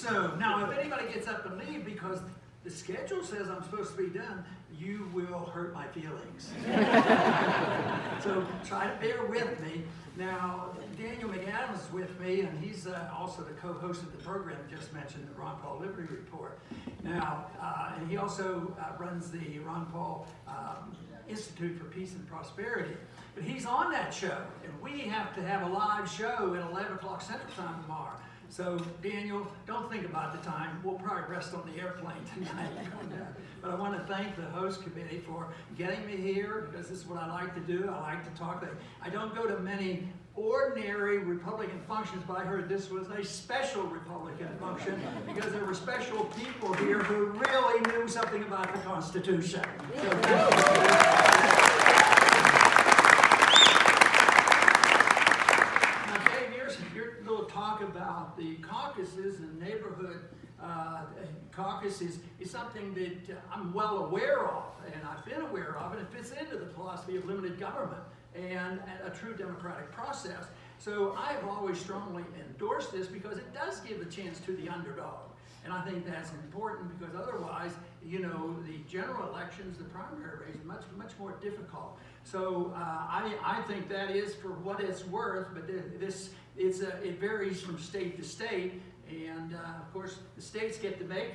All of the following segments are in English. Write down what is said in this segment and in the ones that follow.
soon. Now, if anybody gets up and leave because the schedule says I'm supposed to be done, you will hurt my feelings. So try to bear with me. Now, Daniel McAdams is with me, and he's also the co-host of the program just mentioned, the Ron Paul Liberty Report. Now, and he also runs the Ron Paul Institute for Peace and Prosperity. But he's on that show, and we have to have a live show at 11 o'clock Central Time tomorrow. So, Daniel, don't think about the time. We'll probably rest on the airplane tonight. But I want to thank the host committee for getting me here, because this is what I like to do. I like to talk. I don't go to many ordinary Republican functions, but I heard this was a special Republican function because there were special people here who really knew something about the Constitution. So, talk about the caucuses and neighborhood caucuses is something that I'm well aware of, and I've been aware of, and it fits into the philosophy of limited government and a true democratic process. So I've always strongly endorsed this because it does give a chance to the underdog. And I think that's important because otherwise, you know, the general elections, the primary race, much more difficult. So I think that is for what it's worth, but it varies from state to state. And of course, the states get to make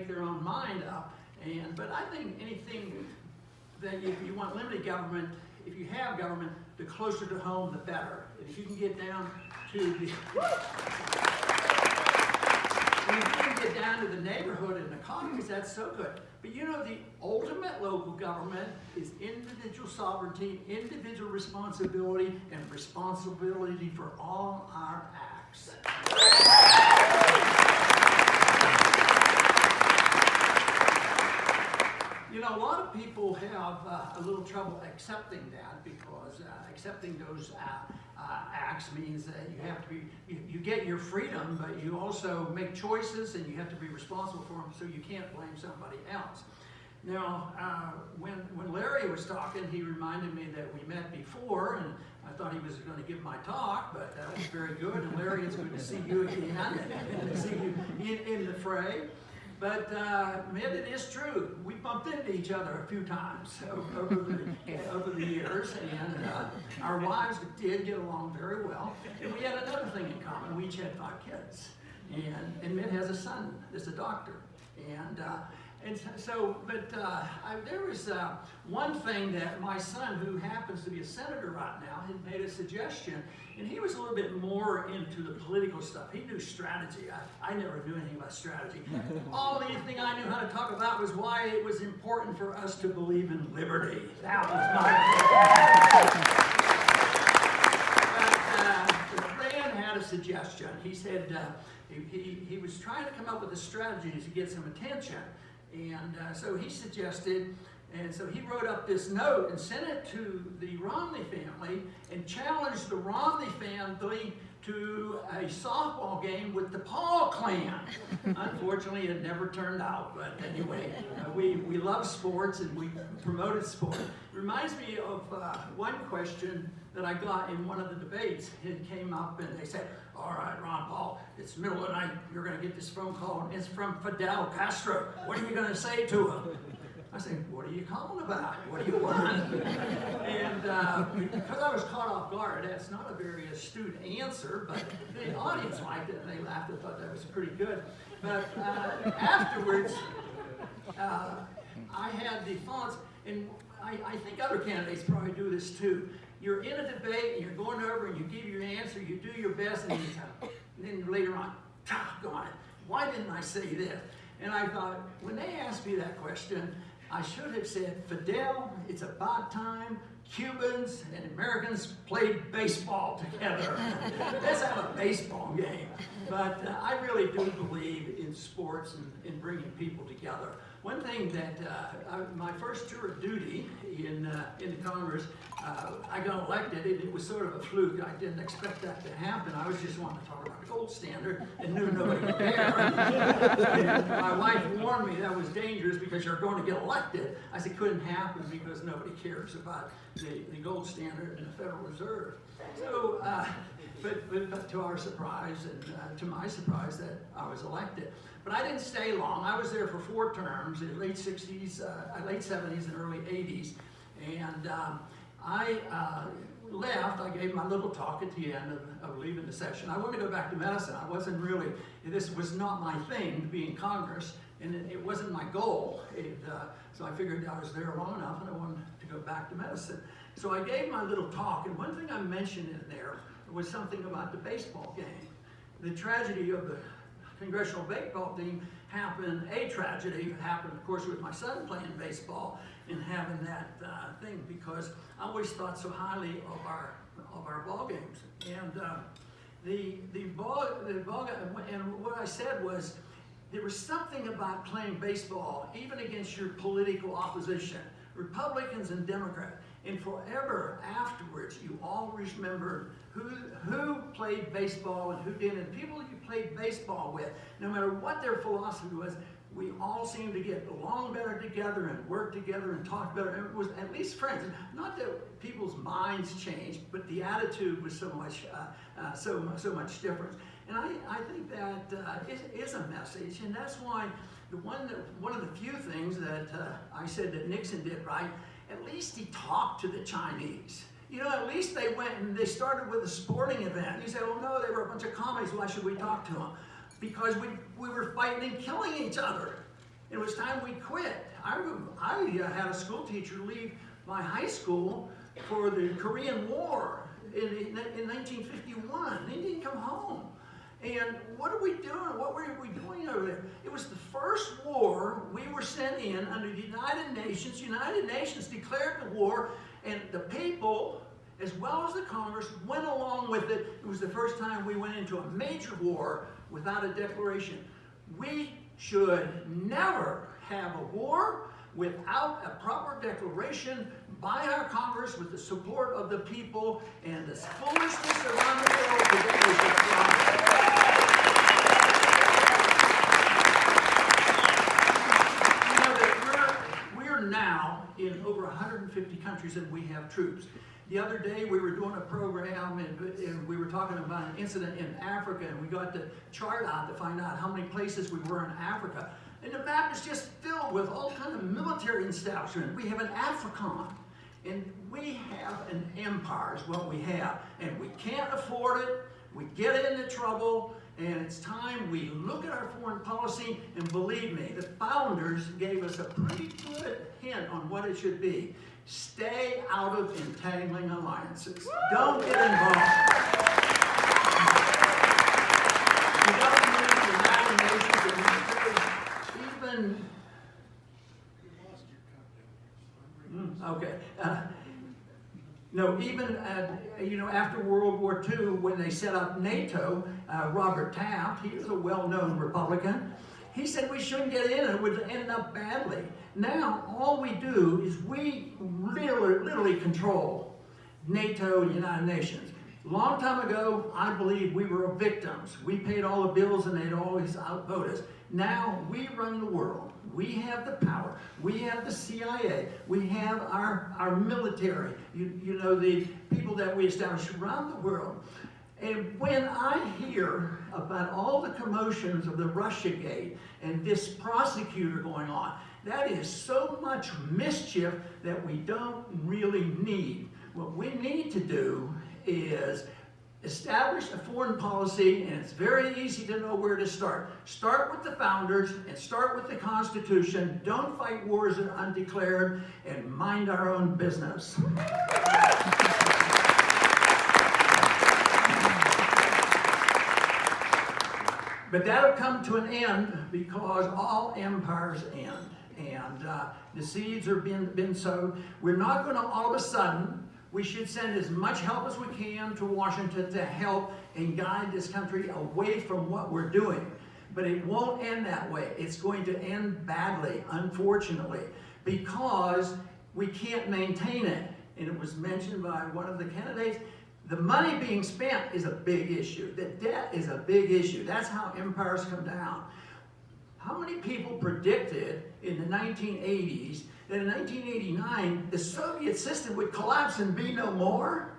their own mind up. But I think anything that if you want limited government, if you have government, the closer to home, the better. And if you can get down to the neighborhood and the caucus, that's so good. But you know, the ultimate local government is individual sovereignty, individual responsibility, and responsibility for all our acts. You know, a lot of people have a little trouble accepting that because accepting those acts means that you have to be, you get your freedom, but you also make choices and you have to be responsible for them, so you can't blame somebody else. Now, when Larry was talking, he reminded me that we met before, and I thought he was going to give my talk, but that was very good. And Larry, it's good to see you again and to see you in the fray. But man, it is true. We bumped into each other a few times over the years, and our wives did get along very well. And we had another thing in common. We each had 5 kids, and Mitt has a son that's a doctor, there was one thing that my son, who happens to be a senator right now, had made a suggestion, and he was a little bit more into the political stuff. He knew strategy. I never knew anything about strategy. All the thing I knew how to talk about was why it was important for us to believe in liberty. That was my But Dan had a suggestion. He said he was trying to come up with a strategy to get some attention. And so he suggested, and so he wrote up this note and sent it to the Romney family and challenged the Romney family to a softball game with the Paul clan. Unfortunately, it never turned out, but anyway, we love sports and we promoted sport. It reminds me of one question that I got in one of the debates. It came up and they said, "All right, Ron Paul, it's the middle of the night, you're going to get this phone call, and it's from Fidel Castro. What are you going to say to him?" I said, "What are you calling about? What do you want?" And because I was caught off guard, that's not a very astute answer, but the audience liked it and they laughed and thought that was pretty good. But afterwards, I had the thoughts, and I think other candidates probably do this too. You're in a debate and you're going over and you give your answer, you do your best, and then later on, doggone it, why didn't I say this? And I thought, when they asked me that question, I should have said, "Fidel, it's about time Cubans and Americans played baseball together. Let's have a baseball game." But I really do believe in sports and in bringing people together. One thing that my first tour of duty in the Congress, I got elected, and it was sort of a fluke. I didn't expect that to happen. I was just wanting to talk about the gold standard and knew nobody would care. And my wife warned me that was dangerous because you're going to get elected. I said, couldn't happen because nobody cares about the gold standard and the Federal Reserve. So but to our surprise, and to my surprise, that I was elected. But I didn't stay long. I was there for 4 terms, in late 60s, late 70s, and early 80s. And I left. I gave my little talk at the end of leaving the session. I wanted to go back to medicine. I wasn't really, this was not my thing to be in Congress, and it wasn't my goal. So I figured I was there long enough, and I wanted to go back to medicine. So I gave my little talk, and one thing I mentioned in there was something about the baseball game. The tragedy of the Congressional baseball team happened, of course, with my son playing baseball and having that thing, because I always thought so highly of our ball games. And the ball and what I said was, there was something about playing baseball, even against your political opposition, Republicans and Democrats. And forever afterwards, you always remember who played baseball and who didn't. People you played baseball with, no matter what their philosophy was, we all seemed to get along better together and work together and talk better. And it was at least friends. Not that people's minds changed, but the attitude was so much different. And I think that is a message, and that's why one of the few things that I said that Nixon did right. At least he talked to the Chinese. You know, at least they went and they started with a sporting event. You say, oh no, they were a bunch of commies, why should we talk to them? Because we were fighting and killing each other. It was time we quit. I had a school teacher leave my high school for the Korean War in 1951. He didn't come home. And what are we doing? What were we doing over there? It was the first war we were sent in under the United Nations. United Nations declared the war, and the people, as well as the Congress, went along with it. It was the first time we went into a major war without a declaration. We should never have a war without a proper declaration by our Congress with the support of the people, and this foolishness around the world today is a problem. Now in over 150 countries, and we have troops. The other day we were doing a program and we were talking about an incident in Africa, and we got the chart out to find out how many places we were in Africa. And the map is just filled with all kinds of military establishments. We have an AFRICOM, and we have an empire is what we have. And we can't afford it. We get into trouble. And it's time we look at our foreign policy, and believe me, the founders gave us a pretty good hint on what it should be. Stay out of entangling alliances. Don't get involved. You don't need the United Nations, even... Okay. No, even after World War II, when they set up NATO, Robert Taft, he was a well-known Republican, he said we shouldn't get in, and it would end up badly. Now, all we do is we literally control NATO and the United Nations. A long time ago, I believe we were victims. We paid all the bills, and they'd always outvote us. Now, we run the world. We have the power. We have the CIA. We have our military. You know, the people that we establish around the world. And when I hear about all the commotions of the Russiagate and this prosecutor going on, that is so much mischief that we don't really need. What we need to do is establish a foreign policy, and it's very easy to know where to start. Start with the founders and start with the Constitution. Don't fight wars that are undeclared, and mind our own business. But that'll come to an end, because all empires end. And the seeds are been sowed. We're not going to all of a sudden. We should send as much help as we can to Washington to help and guide this country away from what we're doing. But it won't end that way. It's going to end badly, unfortunately, because we can't maintain it. And it was mentioned by one of the candidates, the money being spent is a big issue. The debt is a big issue. That's how empires come down. How many people predicted in the 1980s that in 1989 the Soviet system would collapse and be no more?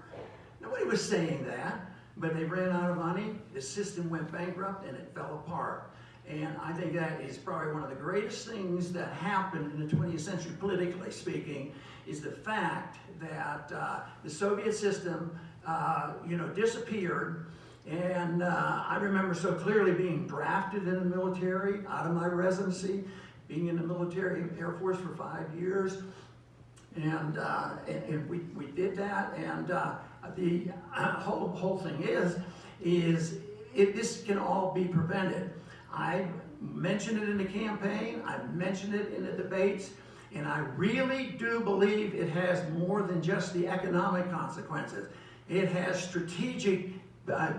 Nobody was saying that. but they ran out of money, the system went bankrupt, and it fell apart. And I think that is probably one of the greatest things that happened in the 20th century, politically speaking, is the fact that the Soviet system, disappeared. And I remember so clearly being drafted in the military out of my residency, being in the military Air Force for 5 years. And we did that. And the whole thing is this can all be prevented. I mentioned it in the campaign, I mentioned it in the debates, and I really do believe it has more than just the economic consequences. It has strategic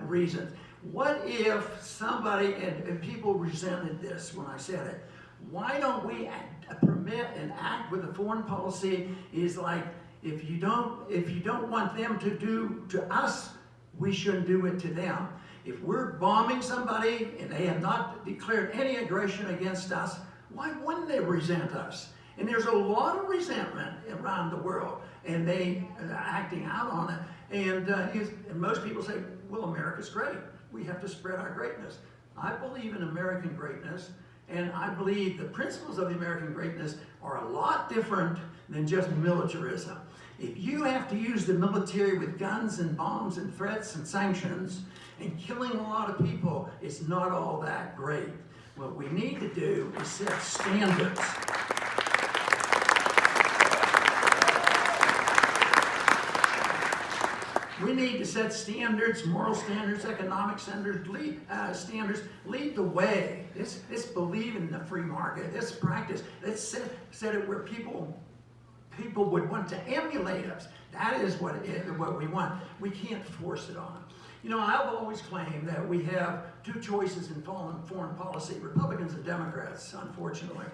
reasons. What if somebody, and people resented this when I said it, why don't we permit and act with a foreign policy is like, if you don't want them to do to us, we shouldn't do it to them. If we're bombing somebody and they have not declared any aggression against us, why wouldn't they resent us? And there's a lot of resentment around the world, and they are acting out on it. And most people say, well, America's great. We have to spread our greatness. I believe in American greatness, and I believe the principles of the American greatness are a lot different than just militarism. If you have to use the military with guns and bombs and threats and sanctions and killing a lot of people, it's not all that great. What we need to do is set standards. We need to set standards, moral standards, economic standards, lead the way. Let's believe in the free market. Let's practice. Let's set it where people would want to emulate us. That is what we want. We can't force it on them. I've always claimed that we have two choices in foreign policy, Republicans and Democrats, unfortunately.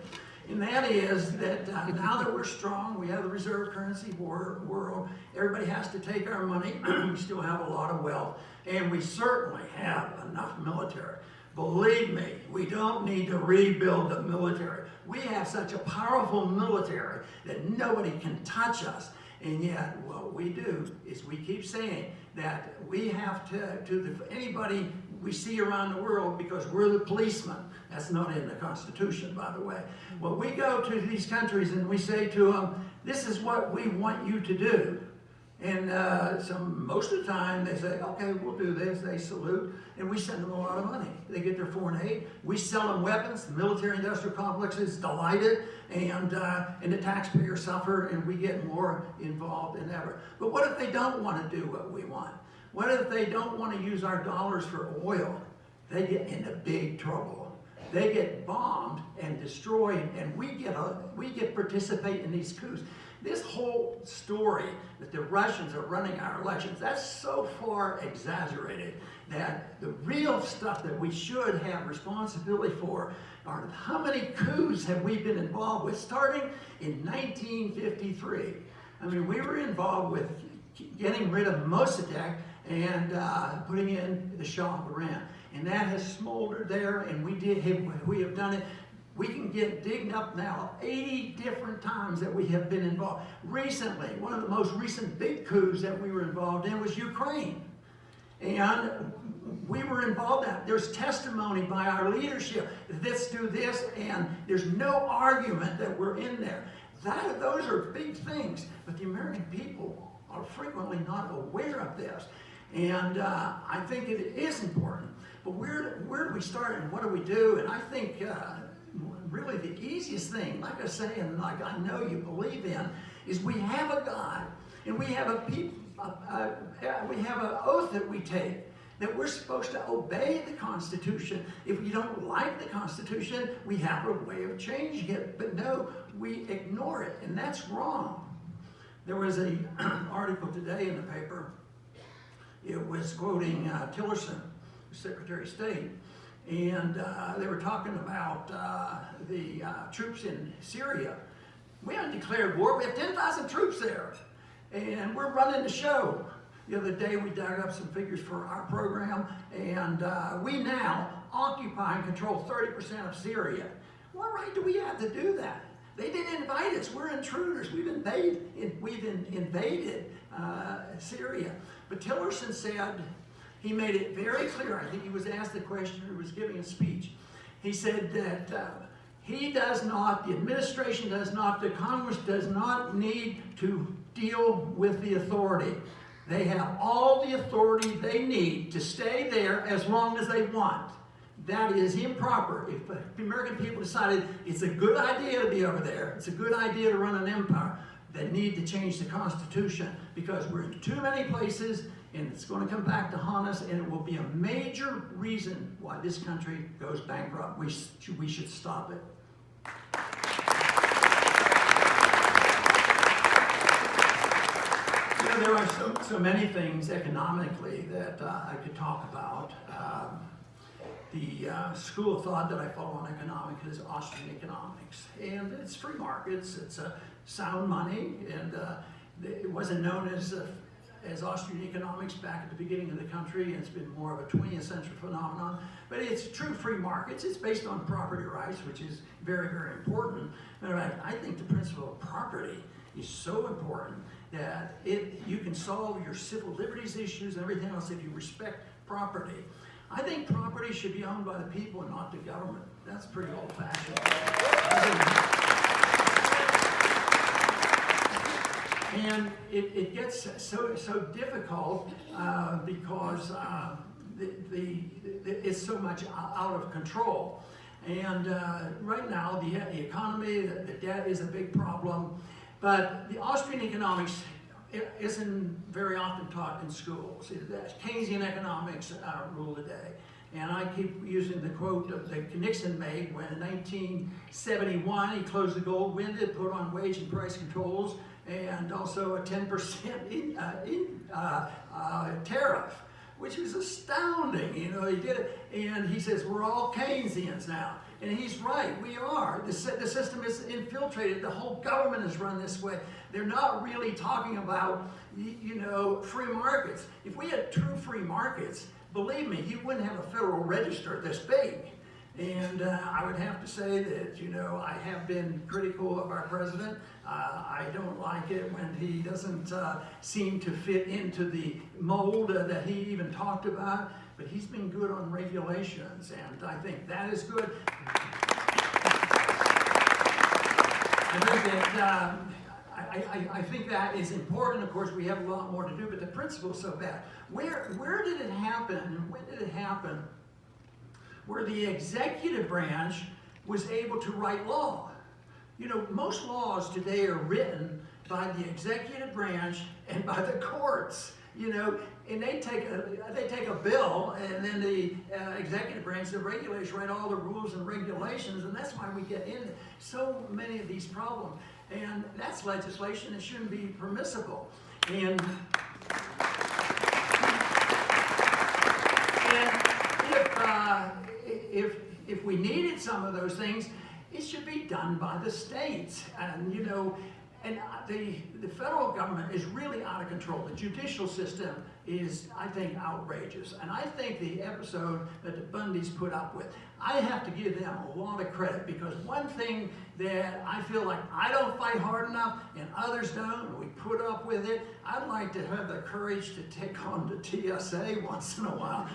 And that is that now that we're strong, we have the reserve currency world, everybody has to take our money, we still have a lot of wealth, and we certainly have enough military. Believe me, we don't need to rebuild the military. We have such a powerful military that nobody can touch us. And yet, what we do is we keep saying that we have to anybody we see around the world, because we're the policemen. That's not in the Constitution, by the way. Well, we go to these countries and we say to them, this is what we want you to do. And most of the time they say, okay, we'll do this. They salute, and we send them a lot of money. They get their foreign aid. We sell them weapons. The military-industrial complex is delighted, and the taxpayers suffer, and we get more involved than ever. But what if they don't want to do what we want? What if they don't want to use our dollars for oil? They get into big trouble. They get bombed and destroyed, and we get participate in these coups. This whole story that the Russians are running our elections, that's so far exaggerated that the real stuff that we should have responsibility for are how many coups have we been involved with, starting in 1953. I mean, we were involved with getting rid of Mossadegh and putting in the Shah of Iran. And that has smoldered there, and we have done it. We can get digged up now 80 different times that we have been involved. Recently, one of the most recent big coups that we were involved in was Ukraine. And we were involved in that. There's testimony by our leadership. Let's do this, and there's no argument that we're in there. Those are big things, but the American people are frequently not aware of this. And I think it is important. But where do we start and what do we do? And I think really the easiest thing, like I say, and like I know you believe in, is we have a God, and we have we have an oath that we take, that we're supposed to obey the Constitution. If we don't like the Constitution, we have a way of changing it. But no, we ignore it, and that's wrong. There was an article today in the paper. It was quoting Tillerson, Secretary of State, and they were talking about the troops in Syria. We haven't declared war. We have 10,000 troops there, and we're running the show. The other day we dug up some figures for our program, and we now occupy and control 30% of Syria. What right do we have to do that? They didn't invite us. We're intruders. We've invaded Syria. But Tillerson said, he made it very clear. I think he was asked the question, or was giving a speech. He said that he does not, the administration does not, the Congress does not need to deal with the authority. They have all the authority they need to stay there as long as they want. That is improper. If the American people decided it's a good idea to be over there, it's a good idea to run an empire, they need to change the Constitution, because we're in too many places and it's going to come back to haunt us, and it will be a major reason why this country goes bankrupt. We should stop it. You know, there are so many things economically that I could talk about. The school of thought that I follow on economics is Austrian economics, and it's free markets. It's sound money, and it wasn't known as Austrian economics back at the beginning of the country. It's been more of a 20th century phenomenon, but it's true free markets. It's based on property rights, which is very, very important. Matter of fact, I think the principle of property is so important that you can solve your civil liberties issues and everything else if you respect property. I think property should be owned by the people and not the government. That's pretty old-fashioned. And it gets so difficult because it's so much out of control. And right now, the economy, the debt is a big problem. But the Austrian economics isn't very often taught in schools. Keynesian economics rule the day. And I keep using the quote that Nixon made when in 1971 he closed the gold window, put on wage and price controls, and also a 10% tariff, which was astounding. You know, he did it, and he says, we're all Keynesians now. And he's right, we are. The system is infiltrated. The whole government is run this way. They're not really talking about, you know, free markets. If we had true free markets, believe me, you wouldn't have a Federal Register this big. And I would have to say that, you know, I have been critical of our president. I don't like it when he doesn't seem to fit into the mold that he even talked about. But he's been good on regulations, and I think that is good. I think that is important. Of course, we have a lot more to do, but the principle is so bad. Where did it happen, and when did it happen, where the executive branch was able to write law? You know, most laws today are written by the executive branch and by the courts. You know, and they take a bill, and then the executive branch, the regulators, write all the rules and regulations, and that's why we get in so many of these problems. And that's legislation that shouldn't be permissible. And if we needed some of those things, it should be done by the states. And you know, and the federal government is really out of control. The judicial system is, I think, outrageous. And I think the episode that the Bundys put up with, I have to give them a lot of credit, because one thing that I feel like I don't fight hard enough and others don't, and we put up with it, I'd like to have the courage to take on the TSA once in a while.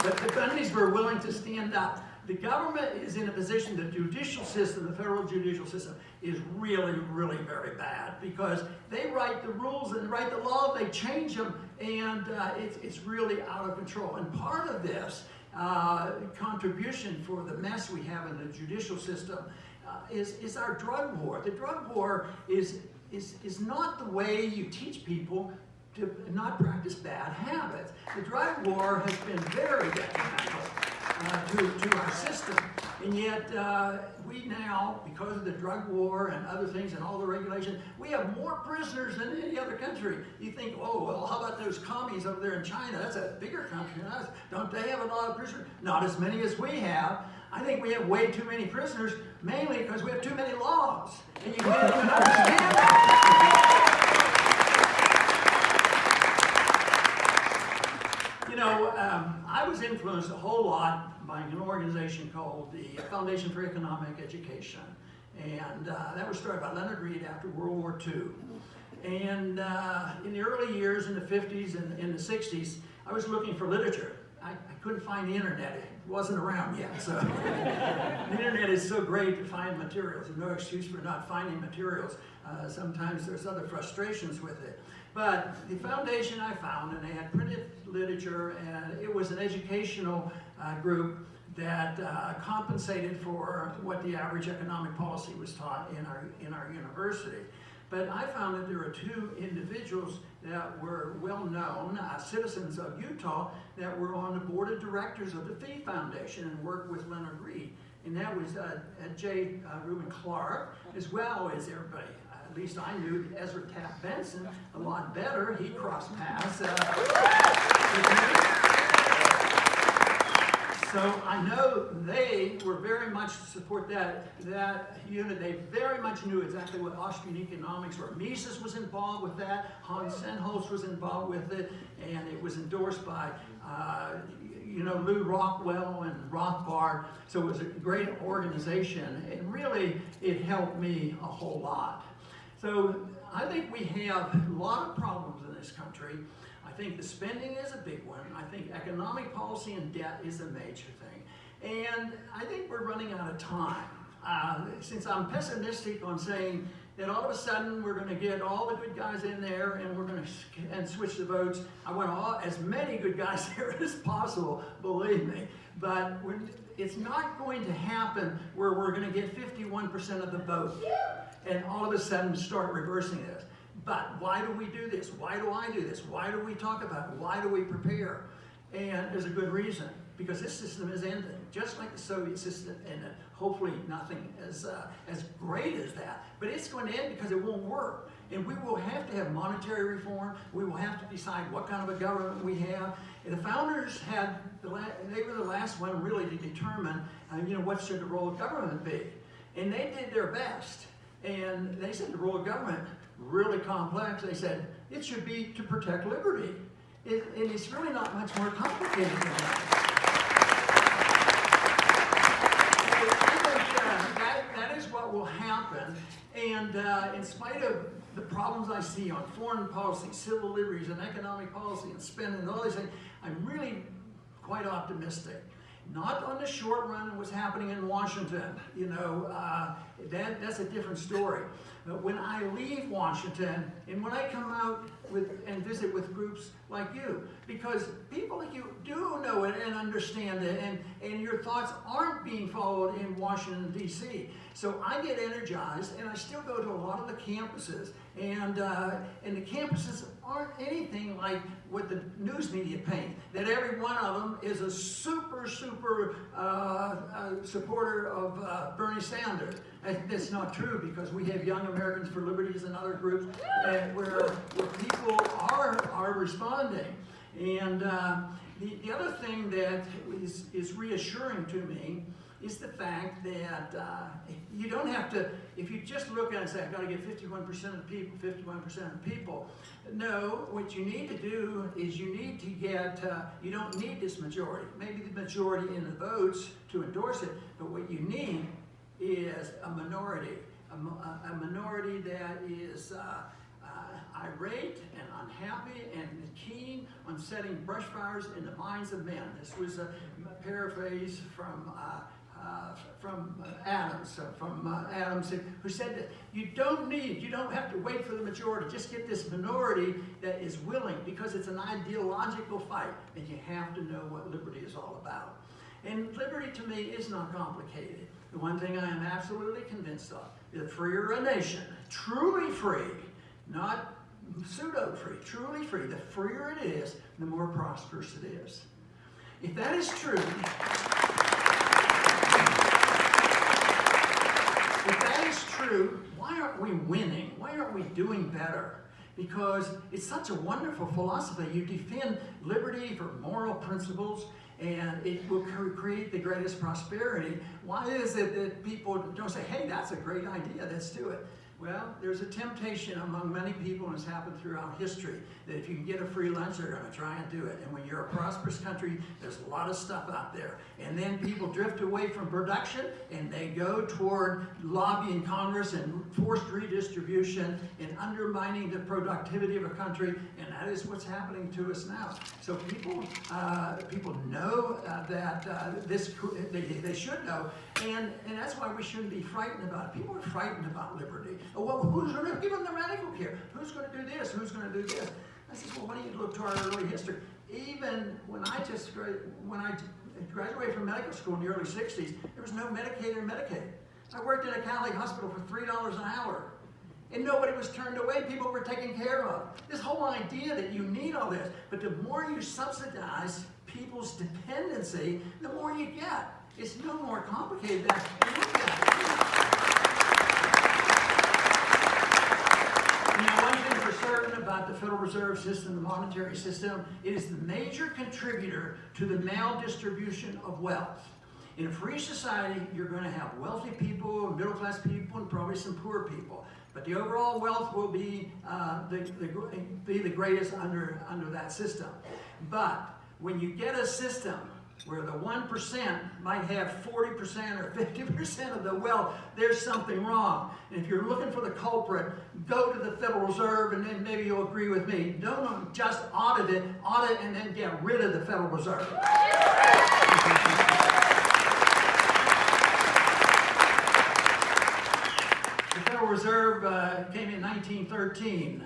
But the Bundys were willing to stand up. The government is in a position, the judicial system, the federal judicial system, is really, really very bad, because they write the rules and write the law, they change them, and it's really out of control. And part of this contribution for the mess we have in the judicial system is our drug war. The drug war is not the way you teach people to not practice bad habits. The drug war has been very detrimental to our system. And yet, we now, because of the drug war and other things and all the regulations, we have more prisoners than any other country. You think, oh, well, how about those commies over there in China? That's a bigger country than us. Don't they have a lot of prisoners? Not as many as we have. I think we have way too many prisoners, mainly because we have too many laws. And you can't even understand that. You know, I was influenced a whole lot by an organization called the Foundation for Economic Education. And that was started by Leonard Read after World War II. And in the early years, in the 50s and in the 60s, I was looking for literature. I couldn't find the internet. It wasn't around yet. So the internet is so great to find materials. There's no excuse for not finding materials. Sometimes there's other frustrations with it. But the foundation I found, and they had printed literature, and it was an educational group that compensated for what the average economic policy was taught in our university. But I found that there were two individuals that were well-known citizens of Utah that were on the board of directors of the Fee Foundation and worked with Leonard Read. And that was J. Reuben Clark, as well as everybody. At least I knew Ezra Taft Benson a lot better. He crossed paths with me. So I know they were very much to support that unit. They very much knew exactly what Austrian economics were. Mises was involved with that. Hans Sennholz was involved with it, and it was endorsed by Lew Rockwell and Rothbard. So it was a great organization, and really it helped me a whole lot. So I think we have a lot of problems in this country. I think the spending is a big one. I think economic policy and debt is a major thing. And I think we're running out of time. Since I'm pessimistic on saying that all of a sudden we're going to get all the good guys in there and we're going to switch the votes, I want as many good guys there as possible, believe me. But it's not going to happen where we're going to get 51% of the vote and all of a sudden start reversing this. But why do we do this? Why do I do this? Why do we talk about it? Why do we prepare? And there's a good reason. Because this system is ending, just like the Soviet system, and hopefully nothing as great as that. But it's going to end because it won't work. And we will have to have monetary reform. We will have to decide what kind of a government we have. And the founders they were the last one really to determine, what should the role of government be. And they did their best. And they said the role of government, really complex. They said it should be to protect liberty. And it's really not much more complicated than that. That is what will happen. And in spite of the problems I see on foreign policy, civil liberties, and economic policy, and spending, and all these things, I'm really quite optimistic. Not on the short run, what's happening in Washington. That's a different story. But when I leave Washington, and when I come out and visit with groups like you, because people like you do know it and understand it, and your thoughts aren't being followed in Washington, D.C. So I get energized, and I still go to a lot of the campuses, and the campuses aren't anything like what the news media paint, that every one of them is a super supporter of Bernie Sanders. That's not true, because we have Young Americans for Liberties and other groups where people are responding. And the other thing that is reassuring to me is the fact that you don't have to, if you just look at it and say, I've got to get 51% of the people, 51% of the people. No, what you need to do is you need to get, you don't need this majority. Maybe the majority in the votes to endorse it, but what you need is a minority. A minority that is irate and unhappy and keen on setting brush fires in the minds of men. This was a paraphrase from Adams, who said that you don't have to wait for the majority. Just get this minority that is willing, because it's an ideological fight, and you have to know what liberty is all about. And liberty to me is not complicated. The one thing I am absolutely convinced of, the freer a nation, truly free, not pseudo-free, truly free, the freer it is, the more prosperous it is. If that is true, why aren't we winning? Why aren't we doing better? Because it's such a wonderful philosophy. You defend liberty for moral principles, and it will create the greatest prosperity. Why is it that people don't say, hey, that's a great idea, let's do it? Well, there's a temptation among many people, and it's happened throughout history, that if you can get a free lunch, they're going to try and do it. And when you're a prosperous country, there's a lot of stuff out there. And then people drift away from production, and they go toward lobbying Congress and forced redistribution and undermining the productivity of a country, and that is what's happening to us now. So people know that they should know, and that's why we shouldn't be frightened about it. People are frightened about liberty. Oh, well, who's going to give them the medical care? Who's going to do this? Who's going to do this? I said, well, why don't you look to our early history? Even when I graduated from medical school in the early 60s, there was no Medicaid or Medicaid. I worked in a Catholic hospital for $3 an hour. And nobody was turned away. People were taken care of. This whole idea that you need all this, but the more you subsidize people's dependency, the more you get. It's no more complicated than that. One thing for certain about the Federal Reserve System, the monetary system, it is the major contributor to the maldistribution of wealth. In a free society, you're going to have wealthy people, middle-class people, and probably some poor people. But the overall wealth will be the greatest under that system. But when you get a system where the 1% might have 40% or 50% of the wealth, there's something wrong. And if you're looking for the culprit, go to the Federal Reserve, and then maybe you'll agree with me. Don't just audit it, and then get rid of the Federal Reserve. The Federal Reserve came in 1913.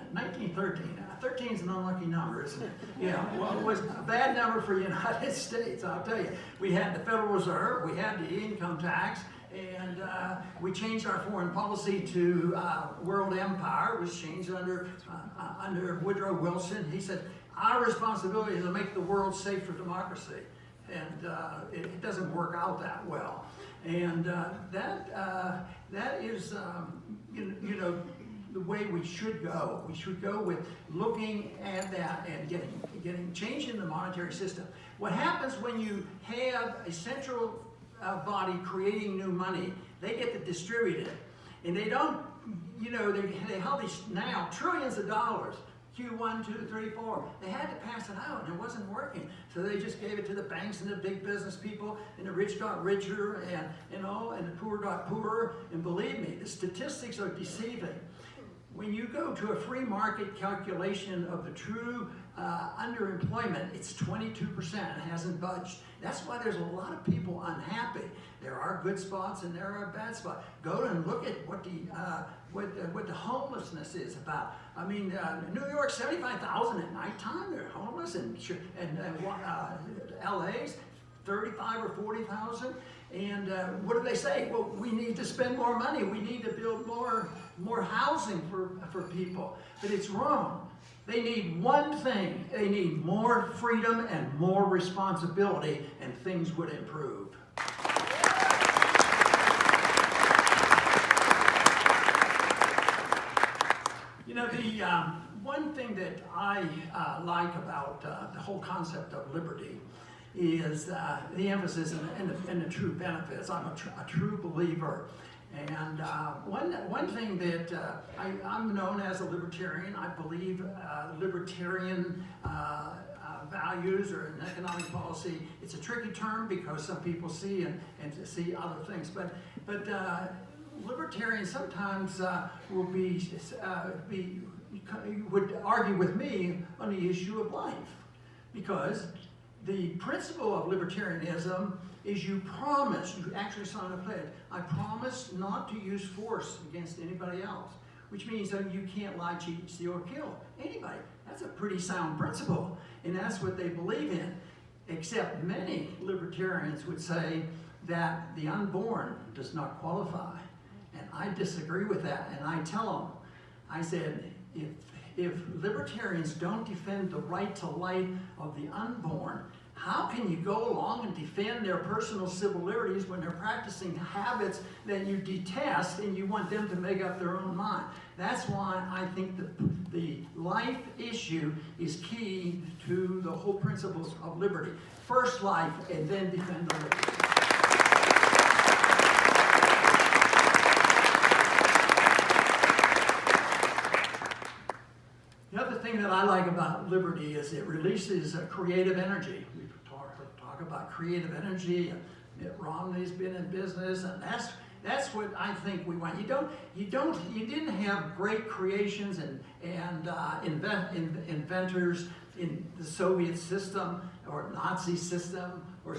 13 is an unlucky number, isn't it? Yeah, well, it was a bad number for the United States, I'll tell you. We had the Federal Reserve, we had the income tax, and we changed our foreign policy to world empire. It was changed under Woodrow Wilson. He said, our responsibility is to make the world safe for democracy. And it doesn't work out that well. And that is, the way we should go. We should go with looking at that and getting change in the monetary system. What happens when you have a central body creating new money? They get to distribute it, and they don't. They held these now trillions of dollars. Q1, 2, 3, 4. They had to pass it out, and it wasn't working. So they just gave it to the banks and the big business people, and the rich got richer, and the poor got poorer. And believe me, the statistics are deceiving. When you go to a free market calculation of the true underemployment, it's 22%. It hasn't budged. That's why there's a lot of people unhappy. There are good spots and there are bad spots. Go and look at what the homelessness is about. I mean, New York, 75,000 at nighttime. They're homeless, and LA's 35 or 40,000. And what do they say? Well, we need to spend more money. We need to build more housing for people. But it's wrong. They need one thing. They need more freedom and more responsibility, and things would improve. The one thing that I like about the whole concept of liberty is the emphasis and the true benefits. I'm a true believer. And one thing that I'm known as a libertarian. I believe libertarian values or an economic policy. It's a tricky term because some people see and see other things. But libertarians sometimes would argue with me on the issue of life, because the principle of libertarianism is you actually sign a pledge. I promise not to use force against anybody else, which means that you can't lie, cheat, steal, or kill anybody. That's a pretty sound principle, and that's what they believe in. Except many libertarians would say that the unborn does not qualify. And I disagree with that, and I tell them, I said, if libertarians don't defend the right to life of the unborn, how can you go along and defend their personal civil liberties when they're practicing habits that you detest and you want them to make up their own mind? That's why I think the life issue is key to the whole principles of liberty. First life, and then defend the liberty. thing that I like about liberty is it releases creative energy. We talk about creative energy. Mitt Romney's been in business, and that's what I think we want. You didn't have great creations and inventors in the Soviet system or Nazi system or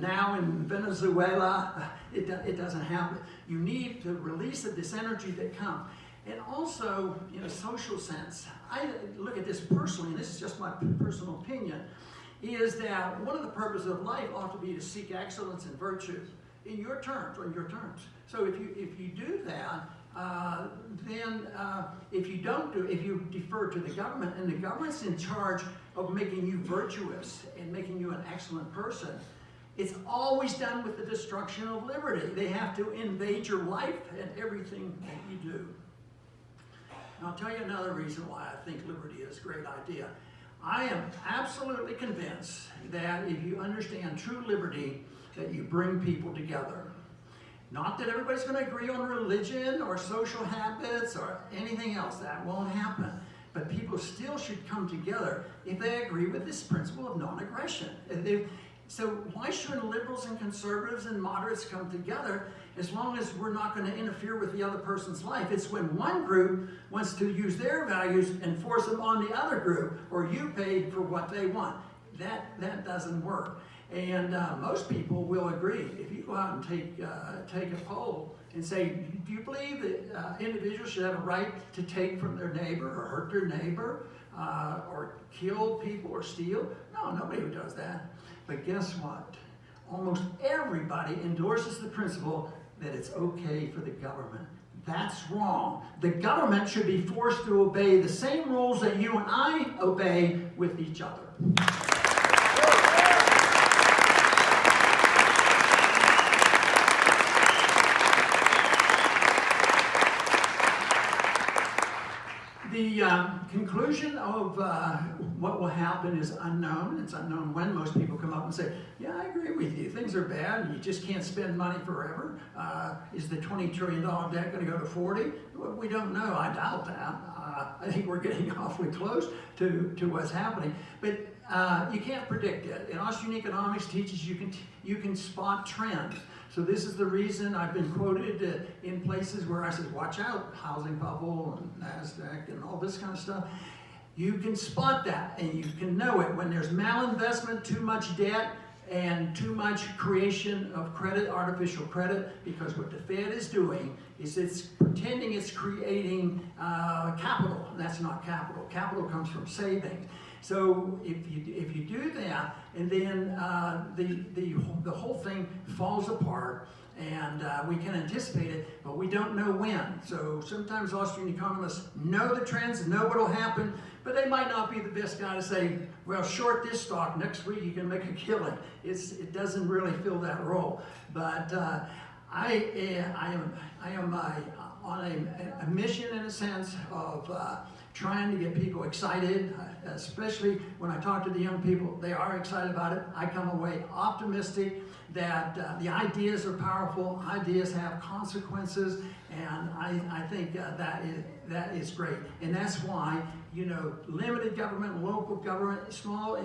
now in Venezuela. It doesn't happen. You need the release of this energy that comes. And also, in a social sense, I look at this personally, and this is just my personal opinion, is that one of the purposes of life ought to be to seek excellence and virtue in your terms, on your terms. So if you do that, then if you defer to the government, and the government's in charge of making you virtuous and making you an excellent person, it's always done with the destruction of liberty. They have to invade your life and everything that you do. And I'll tell you another reason why I think liberty is a great idea. I am absolutely convinced that if you understand true liberty, that you bring people together. Not that everybody's going to agree on religion or social habits or anything else. That won't happen. But people still should come together if they agree with this principle of non-aggression. So why shouldn't liberals and conservatives and moderates come together as long as we're not going to interfere with the other person's life? It's when one group wants to use their values and force them on the other group, or you pay for what they want. That doesn't work. And most people will agree. If you go out and take a poll and say, do you believe that individuals should have a right to take from their neighbor or hurt their neighbor or kill people or steal? No, nobody who does that. But guess what? Almost everybody endorses the principle that it's okay for the government. That's wrong. The government should be forced to obey the same rules that you and I obey with each other. The conclusion of what will happen is unknown. It's unknown when. Most people come up and say, yeah, I agree with you. Things are bad and you just can't spend money forever. Is the $20 trillion debt going to go to 40? Well, we don't know. I doubt that. I think we're getting awfully close to what's happening. But you can't predict it. And Austrian economics teaches you can spot trends. So this is the reason I've been quoted in places where I said, watch out, housing bubble and NASDAQ and all this kind of stuff. You can spot that and you can know it when there's malinvestment, too much debt, and too much creation of credit, artificial credit, because what the Fed is doing is it's pretending it's creating capital. And that's not capital. Capital comes from savings. So if you do that, and then the whole thing falls apart, and we can anticipate it, but we don't know when. So sometimes Austrian economists know the trends, know what will happen, but they might not be the best guy to say, well, short this stock, next week you can make a killing. It doesn't really fill that role. But I am on a mission, in a sense, of trying to get people excited, especially when I talk to the young people. They are excited about it. I come away optimistic that the ideas are powerful, ideas have consequences, and I think that is great. And that's why, limited government, local government, smaller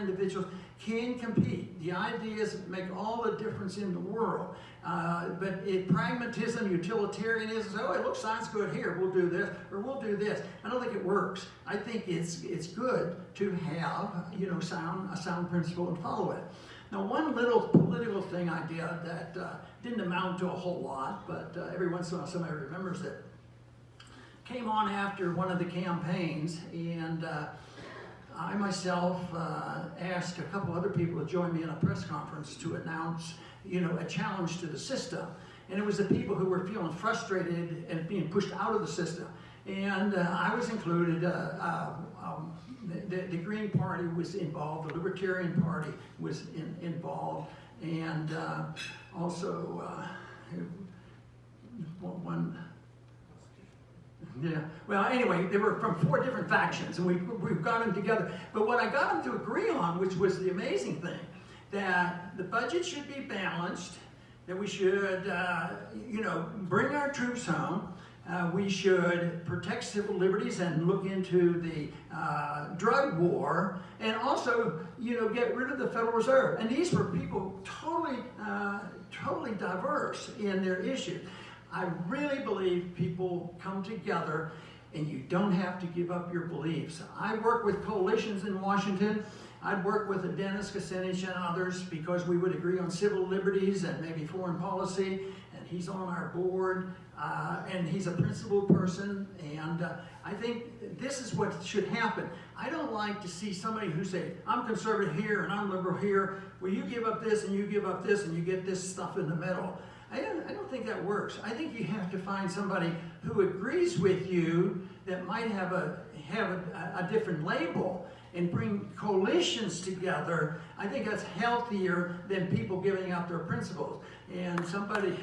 individuals can compete. The ideas make all the difference in the world. But pragmatism, utilitarianism, oh, it sounds good here, we'll do this, or we'll do this. I don't think it works. I think it's good to have, a sound principle and follow it. Now, one little political thing I did that didn't amount to a whole lot, but every once in a while somebody remembers it, came on after one of the campaigns, and I myself asked a couple other people to join me in a press conference to announce, a challenge to the system. And it was the people who were feeling frustrated and being pushed out of the system. And I was included. The Green Party was involved. The Libertarian Party was involved. And also one. Yeah. Well, anyway, they were from 4 different factions, and we got them together. But what I got them to agree on, which was the amazing thing, that the budget should be balanced, that we should, bring our troops home, we should protect civil liberties and look into the drug war, and also, get rid of the Federal Reserve. And these were people totally diverse in their issues. I really believe people come together, and you don't have to give up your beliefs. I work with coalitions in Washington. I'd work with Dennis Kucinich and others because we would agree on civil liberties and maybe foreign policy, and he's on our board, and he's a principled person, and I think this is what should happen. I don't like to see somebody who say, I'm conservative here and I'm liberal here. Well, you give up this and you give up this and you get this stuff in the middle. I don't think that works. I think you have to find somebody who agrees with you that might have a different label and bring coalitions together. I think that's healthier than people giving up their principles. And somebody...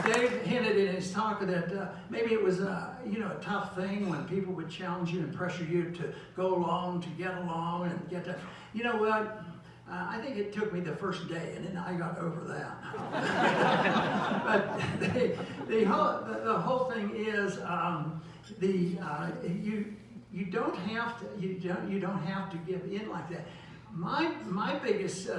Dave hinted in his talk that maybe it was a tough thing when people would challenge you and pressure you to go along, to get along, and get to... You know what? I think it took me the first day, and then I got over that. But the whole thing is you don't have to give in like that. My biggest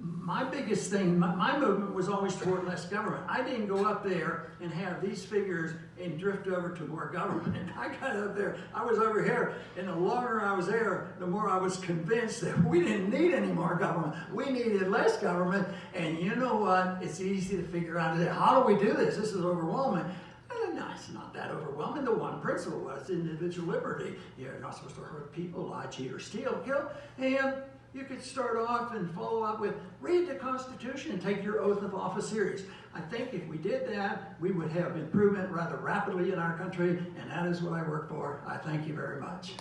my biggest thing, my movement was always toward less government. I didn't go up there and have these figures and drift over to more government. I got up there, I was over here, and the longer I was there, the more I was convinced that we didn't need any more government. We needed less government, and you know what? It's easy to figure out, how do we do this? This is overwhelming. No, it's not that overwhelming. The one principle was individual liberty. You're not supposed to hurt people, lie, cheat, or steal, kill, and you could start off and follow up with, read the Constitution and take your oath of office serious. I think if we did that, we would have improvement rather rapidly in our country, and that is what I work for. I thank you very much.